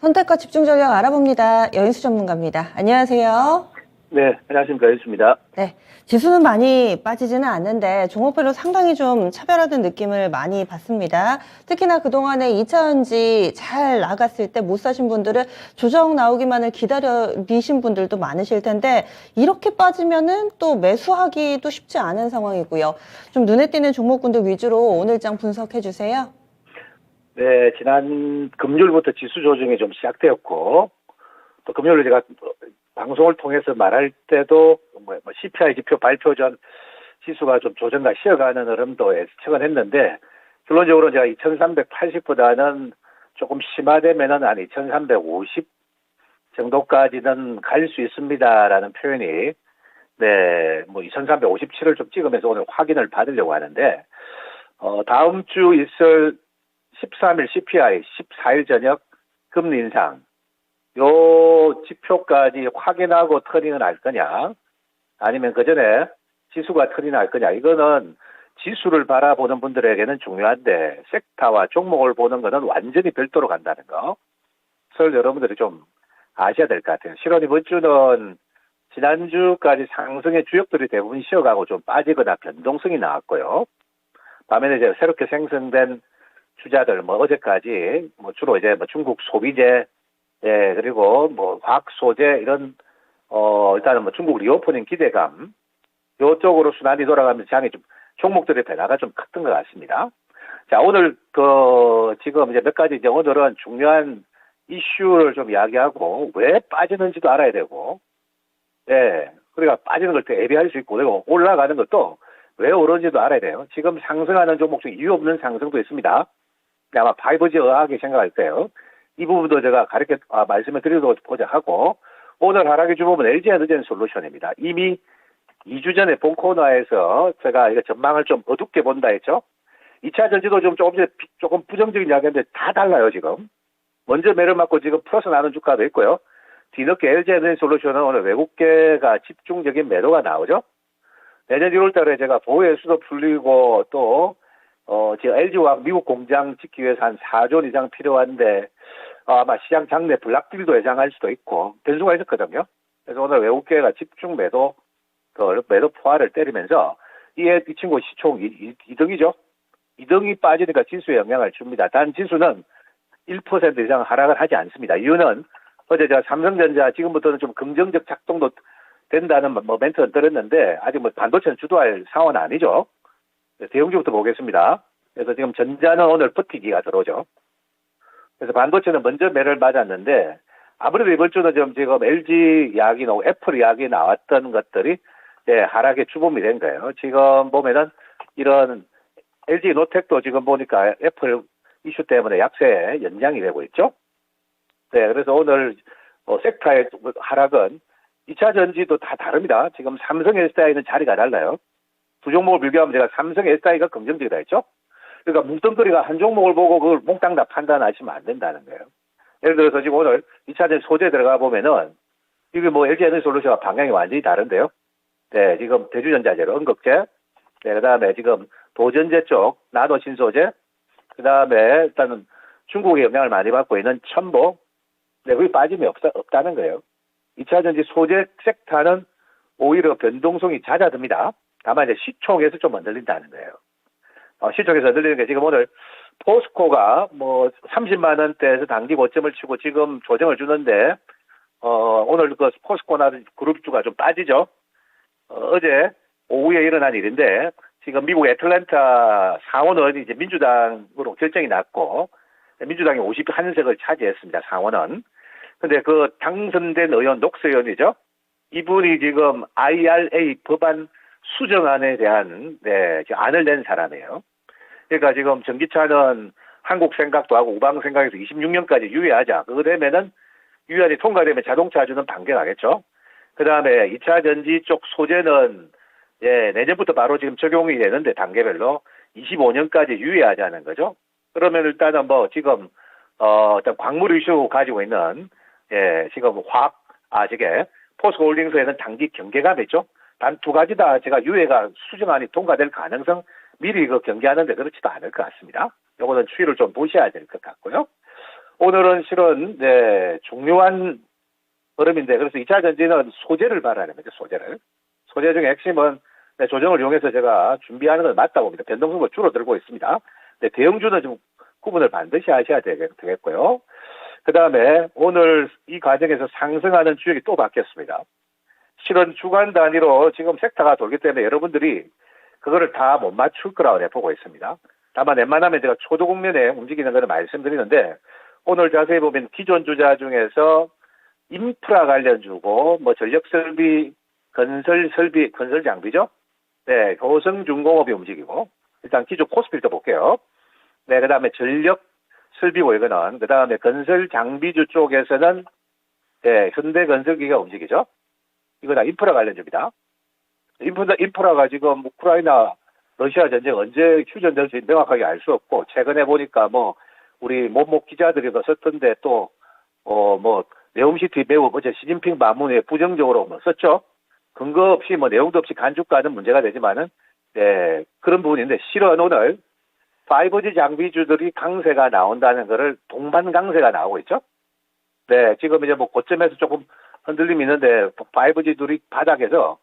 선택과 집중 전략 알아봅니다. 여인수 전문가입니다. 안녕하세요. 네, 안녕하십니까. 여수입니다. 네, 지수는 많이 빠지지는 않는데 종목별로 상당히 좀 차별화된 느낌을 많이 받습니다. 특히나 그동안에 2차전지 잘 나갔을 때 못 사신 분들은 조정 나오기만을 기다리신 분들도 많으실 텐데 이렇게 빠지면은 또 매수하기도 쉽지 않은 상황이고요. 좀 눈에 띄는 종목군들 위주로 오늘장 분석해 주세요. 네, 지난 금요일부터 지수 조정이 좀 시작되었고, 또 금요일에 제가 방송을 통해서 말할 때도 CPI 지표 발표 전 지수가 좀 조정과 쉬어가는 흐름도 예측은 했는데, 결론적으로 제가 2380보다는 조금 심화되면은 한 2350 정도까지는 갈 수 있습니다라는 표현이, 네, 2357을 좀 찍으면서 오늘 확인을 받으려고 하는데, 다음 주 있을 13일 CPI, 14일 저녁 금리 인상, 요 지표까지 확인하고 터닝을 할 거냐, 아니면 그 전에 지수가 터닝을 할 거냐, 이거는 지수를 바라보는 분들에게는 중요한데, 섹터와 종목을 보는 거는 완전히 별도로 간다는 거, 그걸 여러분들이 좀 아셔야 될 것 같아요. 실은 이번 주는 지난주까지 상승의 주역들이 대부분 쉬어가고 좀 빠지거나 변동성이 나왔고요. 반면에 이제 새롭게 생성된 주자들, 어제까지, 주로 이제 중국 소비재, 예, 그리고 화학 소재, 이런, 일단은 중국 리오프닝 기대감, 요쪽으로 순환이 돌아가면서 장이 좀, 종목들의 변화가 좀 컸던 것 같습니다. 자, 오늘, 지금 이제 몇 가지 오늘은 중요한 이슈를 좀 이야기하고, 왜 빠지는지도 알아야 되고, 예, 그러니까 빠지는 걸 대비할 수 있고, 그리고 올라가는 것도 왜 오르는지도 알아야 돼요. 지금 상승하는 종목 중 이유 없는 상승도 있습니다. 아마 5G 의학이 생각할 거예요. 이 부분도 제가 말씀을 드리고자 하고, 오늘 하락의 주범은 LG에너지솔루션입니다. 이미 2주 전에 본 코너에서 제가 이거 전망을 좀 어둡게 본다 했죠. 2차 전지도 조금 부정적인 이야기인데 다 달라요, 지금. 먼저 매를 맞고 지금 플러스 나는 주가도 있고요. 뒤늦게 LG에너지솔루션은 오늘 외국계가 집중적인 매도가 나오죠. 내년 1월 달에 제가 보호의 수도 풀리고 또 지금 LG화학 미국 공장 짓기 위해서 한 4조 원 이상 필요한데, 아마 시장 장내 블락딜도 예상할 수도 있고, 변수가 있었거든요. 그래서 오늘 외국계가 집중 매도 포화를 때리면서, 이 친구 시총 2등이죠. 2등이 빠지니까 지수에 영향을 줍니다. 단 지수는 1% 이상 하락을 하지 않습니다. 이유는 어제 제가 삼성전자 지금부터는 좀 긍정적 작동도 된다는 멘트를 들었는데, 아직 반도체는 주도할 상황은 아니죠. 대형주부터 보겠습니다. 그래서 지금 전자는 오늘 버티기가 들어오죠. 그래서 반도체는 먼저 매를 맞았는데, 아무래도 이번 주는 지금 LG 이야기 나오고 애플 이야기 나왔던 것들이 하락의 주범이 된 거예요. 지금 보면은 이런 LG 노텍도 지금 보니까 애플 이슈 때문에 약세 연장이 되고 있죠. 네, 그래서 오늘 섹터의 하락은 2차 전지도 다 다릅니다. 지금 삼성 SDI는 자리가 달라요. 두 종목을 비교하면 제가 삼성 SDI가 긍정적이다 했죠? 그러니까 뭉뚱그리가 한 종목을 보고 그걸 몽땅 다 판단하시면 안 된다는 거예요. 예를 들어서 지금 오늘 2차전 소재 들어가 보면은 이게 LG에너지솔루션과 방향이 완전히 다른데요. 네, 지금 대주전자재로 언급재, 네, 그 다음에 지금 도전재 쪽 나노 신소재, 그 다음에 일단은 중국의 영향을 많이 받고 있는 첨보, 네, 거기 빠짐이 없다는 거예요. 2차전지 소재 섹터는 오히려 변동성이 잦아듭니다. 다만 이제 시총에서 좀 흔들린다는 거예요. 시총에서 흔들리는 게 지금 오늘 포스코가 30만 원대에서 단기 고점을 치고 지금 조정을 주는데, 오늘 그 포스코나 그룹주가 좀 빠지죠. 어제 오후에 일어난 일인데, 지금 미국 애틀랜타 상원은 이제 민주당으로 결정이 났고, 민주당이 51석을 차지했습니다, 상원은. 근데 그 당선된 의원, 녹스 의원이죠. 이분이 지금 IRA 법안 수정안에 대한 안을 낸 사람이에요. 그러니까 지금 전기차는 한국 생각도 하고 우방 생각에서 26년까지 유예하자. 그거 되면은 유예안이 통과되면 자동차주는 반겨나겠죠. 그 다음에 2차 전지 쪽 소재는 내년부터 바로 지금 적용이 되는데 단계별로 25년까지 유예하자는 거죠. 그러면 일단은 지금 일단 광물 이슈 가지고 있는 지금 포스코홀딩스에는 단기 경계감이 있죠. 단 두 가지 다 제가 유예가 수정안이 통과될 가능성 미리 경계하는데 그렇지도 않을 것 같습니다. 요거는 추이를 좀 보셔야 될 것 같고요. 오늘은 실은 중요한 흐름인데 그래서 2차 전지는 소재를 말하는 거죠. 소재 중에 핵심은 조정을 이용해서 제가 준비하는 건 맞다고 봅니다. 변동성도 줄어들고 있습니다. 대형주는 좀 구분을 반드시 하셔야 되겠고요. 그 다음에 오늘 이 과정에서 상승하는 주역이 또 바뀌었습니다. 실은 주간 단위로 지금 섹터가 돌기 때문에 여러분들이 그거를 다 못 맞출 거라고 보고 있습니다. 다만 웬만하면 제가 초도 국면에 움직이는 거는 말씀드리는데 오늘 자세히 보면 기존 주자 중에서 인프라 관련주고 뭐 전력설비, 건설 장비죠. 네, 효성중공업이 움직이고 일단 기존 코스피부터 볼게요. 네, 그 다음에 전력 설비고 이거는 그 다음에 건설 장비주 쪽에서는 현대건설기가 움직이죠. 이거 다 인프라 관련주입니다. 인프라가 지금 우크라이나 러시아 전쟁 언제 휴전될지 명확하게 알 수 없고 최근에 보니까 뭐 우리 모목 기자들이 썼던데 또 네옴시티 매우 어제 시진핑 방문에 부정적으로 썼죠. 근거 없이 내용도 없이 간주가는 문제가 되지만은 그런 부분인데 실은 오늘 5G 장비주들이 강세가 나온다는 거를 동반 강세가 나오고 있죠. 네, 지금 이제 고점에서 조금 흔들림이 있는데 5G들이 바닥에서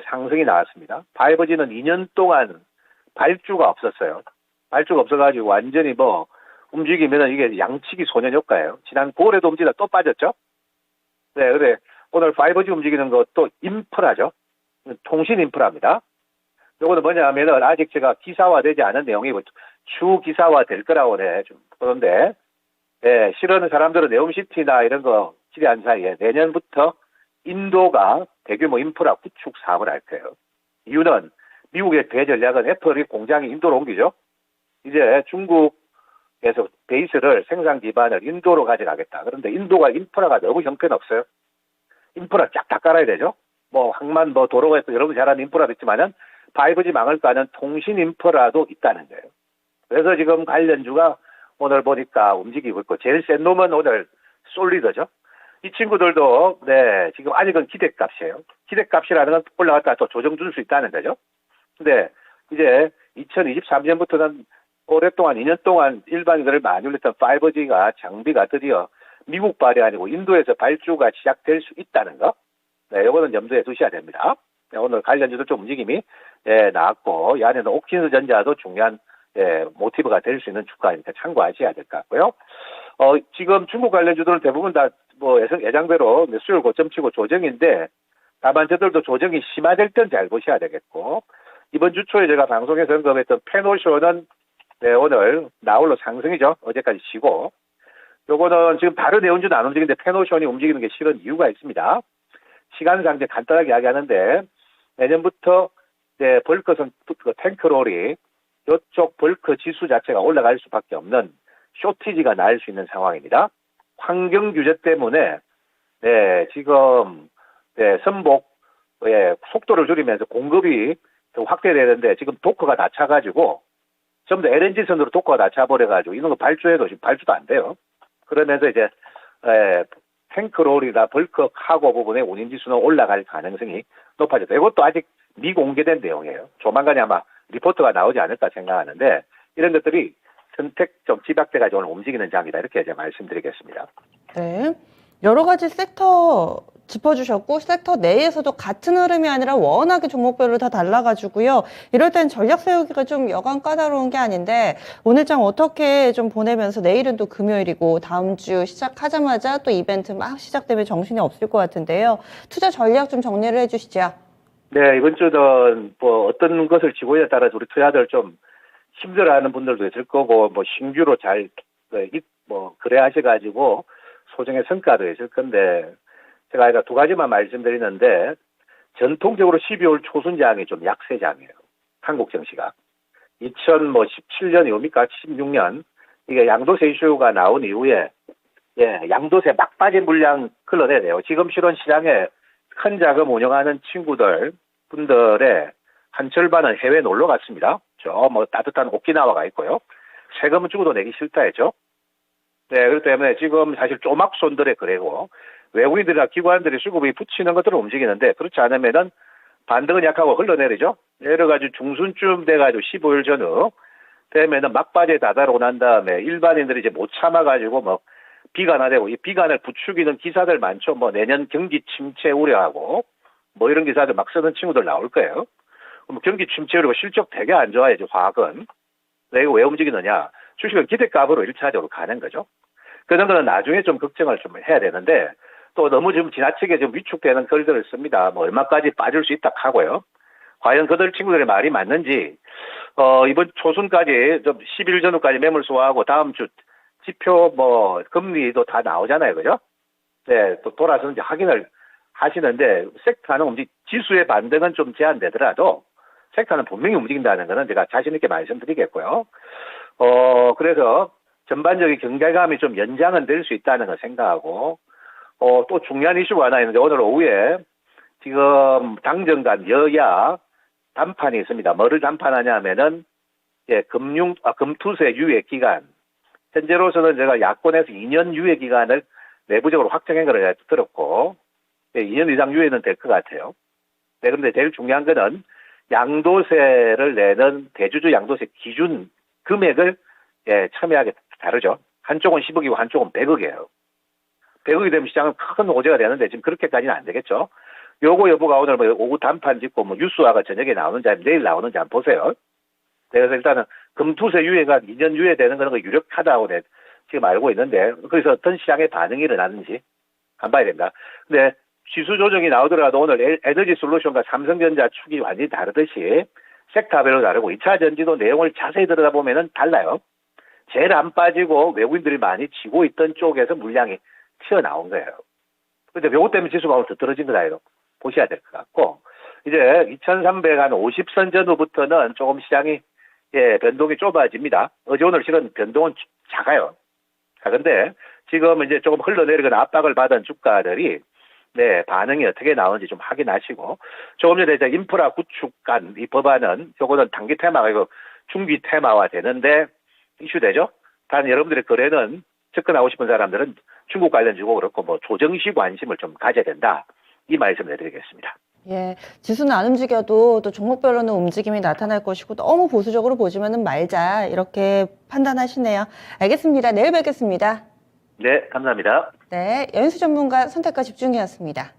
상승이 나왔습니다. 5G는 2년 동안 발주가 없었어요. 발주가 없어가지고 완전히 움직이면 이게 양치기 소년 효과예요. 지난 9월에도 움직이다 또 빠졌죠. 네, 그래 오늘 5G 움직이는 것도 인프라죠. 통신 인프라입니다. 요거는 뭐냐 하면은 아직 제가 기사화되지 않은 내용이고 추 기사화 될 거라고 좀 보는데 실은 사람들은 네옴시티나 이런 거 기대한 사이에 내년부터 인도가 대규모 인프라 구축 사업을 할 거예요. 이유는 미국의 대전략은 애플이 공장이 인도로 옮기죠. 이제 중국에서 베이스를 생산 기반을 인도로 가져가겠다. 그런데 인도가 인프라가 너무 형편없어요. 인프라 쫙 다 깔아야 되죠. 항만 도로가 있고 여러분 잘 아는 인프라도 있지만은 5G 망을까는 통신 인프라도 있다는 거예요. 그래서 지금 관련주가 오늘 보니까 움직이고 있고 제일 센 놈은 오늘 솔리더죠. 이 친구들도 지금 아직은 기대값이에요. 기대값이라는 건 올라갔다 또 조정 줄 수 있다는 거죠. 근데 이제 2023년부터는 오랫동안 2년 동안 일반인들을 많이 올렸던 5G가 장비가 드디어 미국발이 아니고 인도에서 발주가 시작될 수 있다는 거. 이거는 염두에 두셔야 됩니다. 오늘 관련주도 좀 움직임이 나왔고 이 안에는 옥신수 전자도 중요한 모티브가 될 수 있는 주가니까 참고하셔야 될 것 같고요. 지금 중국 관련주들은 대부분 다 예상대로 수요일 고점치고 조정인데 다만 저들도 조정이 심화될 땐 잘 보셔야 되겠고 이번 주 초에 제가 방송에서 언급했던 페노쇼는 오늘 나홀로 상승이죠. 어제까지 쉬고 요거는 지금 다른 내용주는 안 움직이는데 페노션이 움직이는 게 실은 이유가 있습니다. 시간상 이제 간단하게 이야기하는데 내년부터 벌크선 탱크롤이 이쪽 벌크 지수 자체가 올라갈 수밖에 없는 쇼티지가 날 수 있는 상황입니다. 환경 규제 때문에 지금 선복 속도를 줄이면서 공급이 좀 확대되는데 지금 도커가 다 차가지고 전부 다 LNG선으로 도커가 다 차버려가지고 이런 거 발주해도 지금 발주도 안 돼요. 그러면서 이제 탱크롤이나 벌크 카고 부분의 운임지수는 올라갈 가능성이 높아졌다. 이것도 아직 미공개된 내용이에요. 조만간에 아마 리포트가 나오지 않을까 생각하는데 이런 것들이 선택 좀 집약돼가지고 오늘 움직이는 장이다. 이렇게 이제 말씀드리겠습니다. 네. 여러 가지 섹터 짚어주셨고 섹터 내에서도 같은 흐름이 아니라 워낙에 종목별로 다 달라가지고요. 이럴 땐 전략 세우기가 좀 여간 까다로운 게 아닌데 오늘장 어떻게 좀 보내면서 내일은 또 금요일이고 다음 주 시작하자마자 또 이벤트 막 시작되면 정신이 없을 것 같은데요. 투자 전략 좀 정리를 해주시죠. 네, 이번 주는 어떤 것을 지고에 따라서 우리 투자들 좀 힘들어하는 분들도 있을 거고 신규로 잘 거래하셔가지고 소정의 성과도 있을 건데 제가 두 가지만 말씀드리는데 전통적으로 12월 초순장이 좀 약세장이에요. 한국 증시가 2017년 이옵니까 16년 이게 양도세 이슈가 나온 이후에 양도세 막바지 물량 흘러내야 돼요. 지금 실은 시장에 큰 자금 운영하는 분들의 한 절반은 해외 놀러 갔습니다. 따뜻한 오키나와가 있고요. 세금은 주고도 내기 싫다 했죠. 그렇기 때문에 지금 사실 조막손들의 거래고 외국인들이나 기관들이 수급이 붙이는 것들을 움직이는데 그렇지 않으면은 반등은 약하고 흘러내리죠. 내려가지고 중순쯤 돼가지고 15일 전후 되면은 막바지에 다다르고 난 다음에 일반인들이 이제 못 참아가지고 뭐 비관하되고 이 비관을 부추기는 기사들 많죠. 뭐 내년 경기 침체 우려하고 뭐 이런 기사들 막 쓰는 친구들 나올 거예요. 그럼 경기 침체 우려고 실적 되게 안 좋아요. 이제 화학은. 내가 왜 움직이느냐? 주식은 기대값으로 1차적으로 가는 거죠. 그런 거는 나중에 좀 걱정을 좀 해야 되는데 또 너무 좀 지나치게 좀 위축되는 글들을 씁니다. 뭐 얼마까지 빠질 수 있다 하고요. 과연 그들 친구들의 말이 맞는지 이번 초순까지 좀 10일 전후까지 매물 소화하고 다음 주 지표 뭐 금리도 다 나오잖아요. 그죠? 네, 또 돌아서 이제 확인을 하시는데 섹터는 지수의 반등은 좀 제한되더라도 섹터는 분명히 움직인다는 거는 제가 자신 있게 말씀드리겠고요. 그래서 전반적인 경제감이 좀 연장은 될 수 있다는 걸 생각하고 또 중요한 이슈가 하나 있는데 오늘 오후에 지금 당정 간 여야 담판이 있습니다. 뭐를 담판하냐 하면은 금투세 유예 기간. 현재로서는 제가 야권에서 2년 유예 기간을 내부적으로 확정한 걸 들었고 2년 이상 유예는 될 것 같아요. 네, 그런데 제일 중요한 거는 양도세를 내는 대주주 양도세 기준 금액을 첨예하게 다르죠. 한쪽은 10억이고 한쪽은 100억이에요. 100억이 되면 시장은 큰 호재가 되는데 지금 그렇게까지는 안 되겠죠. 요거 여부가 오늘 뭐 오후 단판 짓고 뭐 뉴스화가 저녁에 나오는지 아니면 내일 나오는지 한번 보세요. 그래서 일단은 금투세 유예가 2년 유예되는 거는 유력하다고 지금 알고 있는데 그래서 어떤 시장의 반응이 일어나는지 안 봐야 된다. 근데 지수 조정이 나오더라도 오늘 에너지 솔루션과 삼성전자 축이 완전히 다르듯이 섹터별로 다르고 2차 전지도 내용을 자세히 들여다보면은 달라요. 제일 안 빠지고 외국인들이 많이 지고 있던 쪽에서 물량이 튀어나온 거예요. 근데 요것 때문에 지수가 오늘 더 떨어진 거다. 보셔야 될 것 같고, 이제 2350선 전후부터는 조금 시장이, 변동이 좁아집니다. 어제 오늘 실은 변동은 작아요. 근데 지금 이제 조금 흘러내리거나 압박을 받은 주가들이, 반응이 어떻게 나오는지 좀 확인하시고, 조금 전에 이제 인프라 구축관 이 법안은, 요거는 단기 테마가 아니고 중기 테마화 되는데, 이슈되죠? 단 여러분들의 거래는 접근하고 싶은 사람들은 중국 관련주고 그렇고 뭐 조정시 관심을 좀 가져야 된다. 이 말씀을 해드리겠습니다. 예, 지수는 안 움직여도 또 종목별로는 움직임이 나타날 것이고 너무 보수적으로 보지만은 말자 이렇게 판단하시네요. 알겠습니다. 내일 뵙겠습니다. 네, 감사합니다. 네, 연수 전문가 선택과 집중이었습니다.